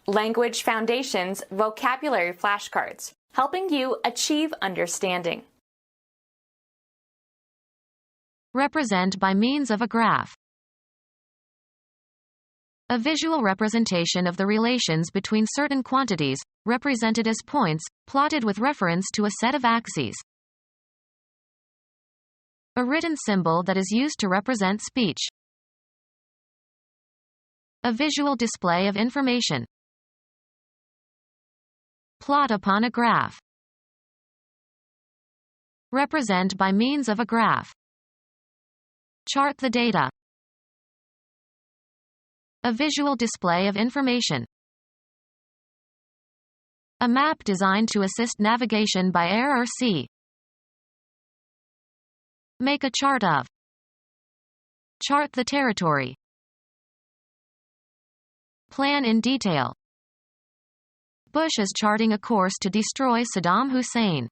Language Foundations Vocabulary Flashcards, helping you achieve understanding. Represent by means of a graph. A visual representation of the relations between certain quantities, represented as points, plotted with reference to a set of axes. A written symbol that is used to represent speech. A visual display of information. Plot upon a graph. Represent by means of a graph. Chart the data. A visual display of information. A map designed to assist navigation by air or sea. Make a chart of. Chart the territory. Plan in detail. Bush is charting a course to destroy Saddam Hussein.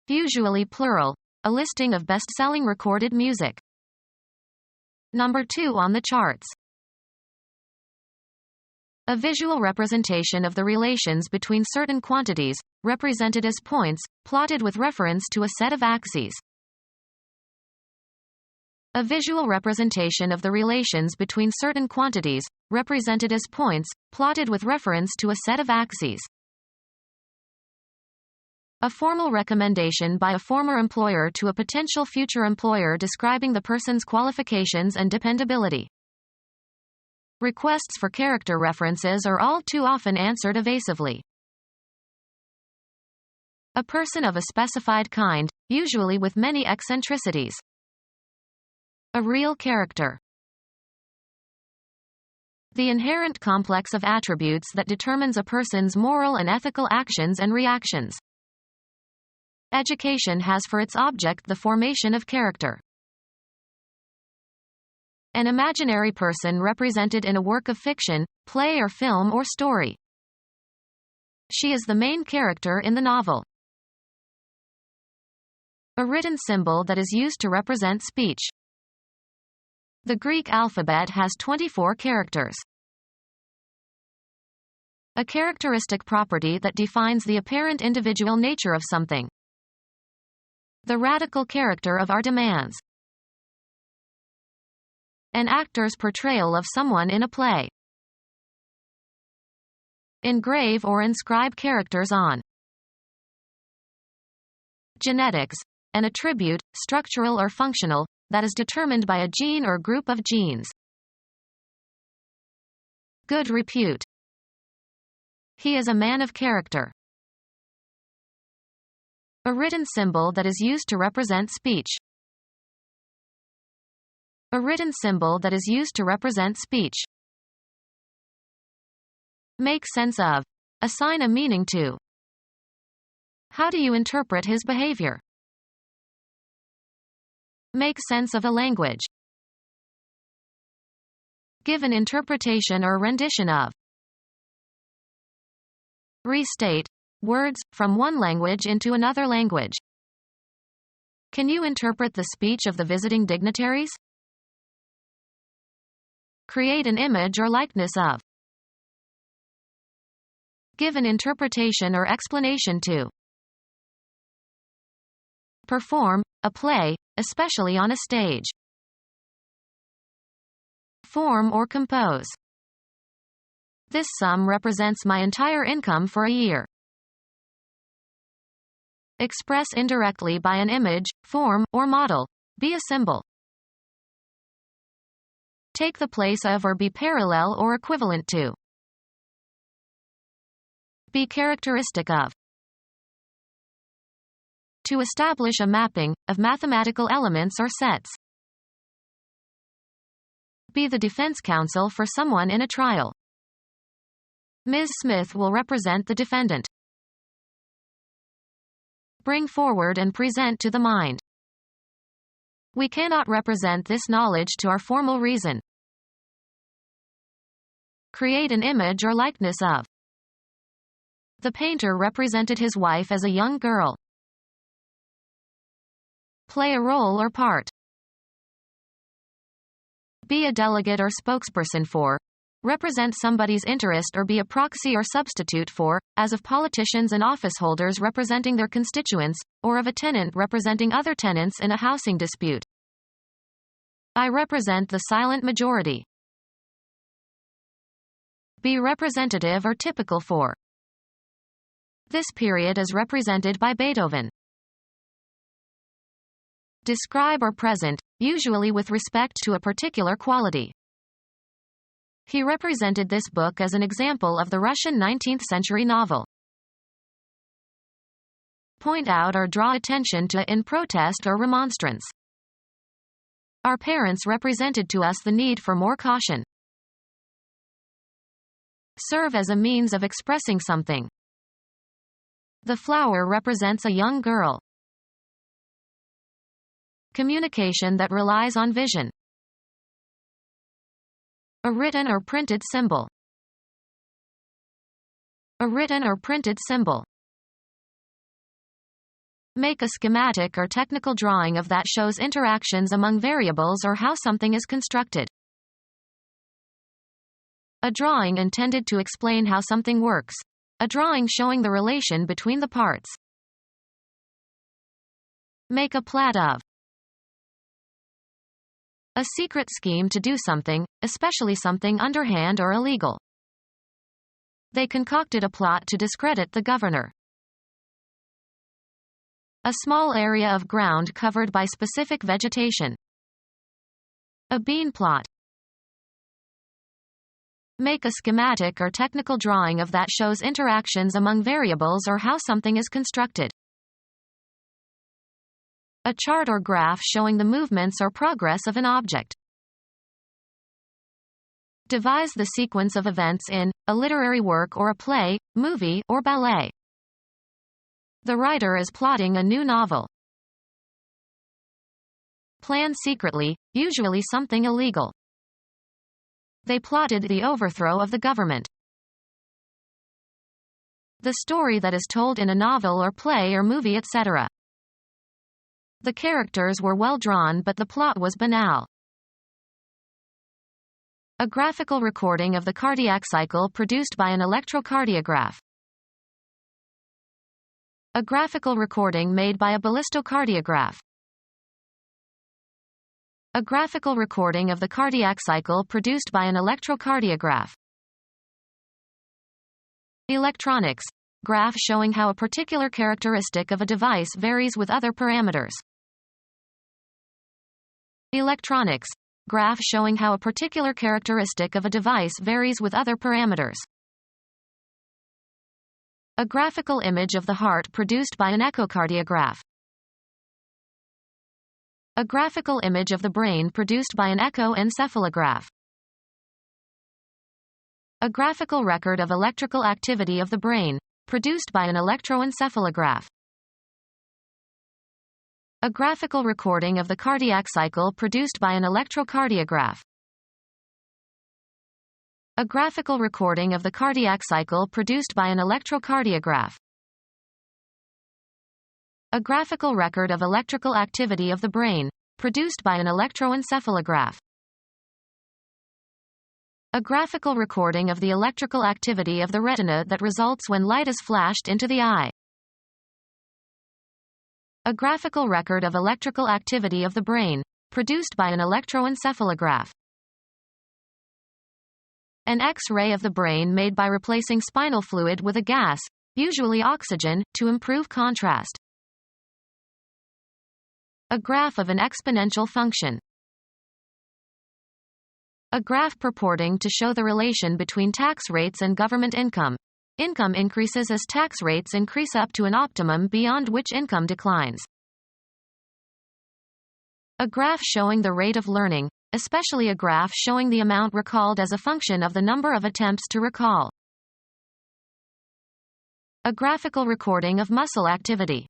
Usually plural, a listing of best-selling recorded music. Number 2 on the charts. A visual representation of the relations between certain quantities, represented as points, plotted with reference to a set of axes. A visual representation of the relations between certain quantities, represented as points, plotted with reference to a set of axes. A formal recommendation by a former employer to a potential future employer describing the person's qualifications and dependability. Requests for character references are all too often answered evasively. A person of a specified kind, usually with many eccentricities. A real character. The inherent complex of attributes that determines a person's moral and ethical actions and reactions. Education has for its object the formation of character. An imaginary person represented in a work of fiction, play or film or story. She is the main character in the novel. A written symbol that is used to represent speech. The Greek alphabet has 24 characters. A characteristic property that defines the apparent individual nature of something. The radical character of our demands. An actor's portrayal of someone in a play. Engrave or inscribe characters on. Genetics. An attribute, structural or functional, that is determined by a gene or group of genes. Good repute. He is a man of character. A written symbol that is used to represent speech. A written symbol that is used to represent speech. Make sense of. Assign a meaning to. How do you interpret his behavior? Make sense of a language. Give an interpretation or rendition of. Restate. Words, from one language into another language. Can you interpret the speech of the visiting dignitaries? Create an image or likeness of. Give an interpretation or explanation to. Perform, a play, especially on a stage. Form or compose. This sum represents my entire income for a year. Express indirectly by an image, form, or model. Be a symbol. Take the place of or be parallel or equivalent to. Be characteristic of. To establish a mapping, of mathematical elements or sets. Be the defense counsel for someone in a trial. Ms. Smith will represent the defendant. Bring forward and present to the mind. We cannot represent this knowledge to our formal reason. Create an image or likeness of. The painter represented his wife as a young girl. Play a role or part. Be a delegate or spokesperson for. represent somebody's interest or be a proxy or substitute for, as of politicians and office holders representing their constituents, or of a tenant representing other tenants in a housing dispute. I represent the silent majority. Be representative or typical for. This period is represented by Beethoven. Describe or present, usually with respect to a particular quality. He represented this book as an example of the Russian 19th-century novel. Point out or draw attention to in protest or remonstrance. Our parents represented to us the need for more caution. Serve as a means of expressing something. The flower represents a young girl. Communication that relies on vision. A written or printed symbol. A written or printed symbol. Make a schematic or technical drawing of that shows interactions among variables or how something is constructed. A drawing intended to explain how something works. A drawing showing the relation between the parts. Make a plot of. A secret scheme to do something, especially something underhand or illegal. They concocted a plot to discredit the governor. A small area of ground covered by specific vegetation. A bean plot. Make a schematic or technical drawing of that shows interactions among variables or how something is constructed. A chart or graph showing the movements or progress of an object. Devise the sequence of events in a literary work or a play, movie, or ballet. The writer is plotting a new novel. Plan secretly, usually something illegal. They plotted the overthrow of the government. The story that is told in a novel or play or movie, etc. The characters were well drawn but the plot was banal. A graphical recording of the cardiac cycle produced by an electrocardiograph. A graphical recording made by a ballistocardiograph. A graphical recording of the cardiac cycle produced by an electrocardiograph. Electronics. Graph showing how a particular characteristic of a device varies with other parameters. Electronics. Graph showing how a particular characteristic of a device varies with other parameters. A graphical image of the heart produced by an echocardiograph. A graphical image of the brain produced by an echoencephalograph. A graphical record of electrical activity of the brain, produced by an electroencephalograph. A graphical recording of the cardiac cycle produced by an electrocardiograph. A graphical recording of the cardiac cycle produced by an electrocardiograph. A graphical record of electrical activity of the brain, produced by an electroencephalograph. A graphical recording of the electrical activity of the retina that results when light is flashed into the eye. A graphical record of electrical activity of the brain, produced by an electroencephalograph. An X-ray of the brain made by replacing spinal fluid with a gas, usually oxygen, to improve contrast. A graph of an exponential function. A graph purporting to show the relation between tax rates and government income. Income increases as tax rates increase up to an optimum beyond which income declines. A graph showing the rate of learning, especially a graph showing the amount recalled as a function of the number of attempts to recall. A graphical recording of muscle activity.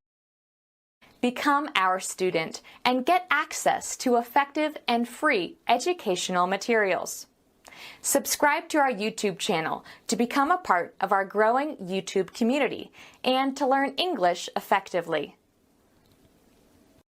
Become our student and get access to effective and free educational materials. Subscribe to our YouTube channel to become a part of our growing YouTube community and to learn English effectively.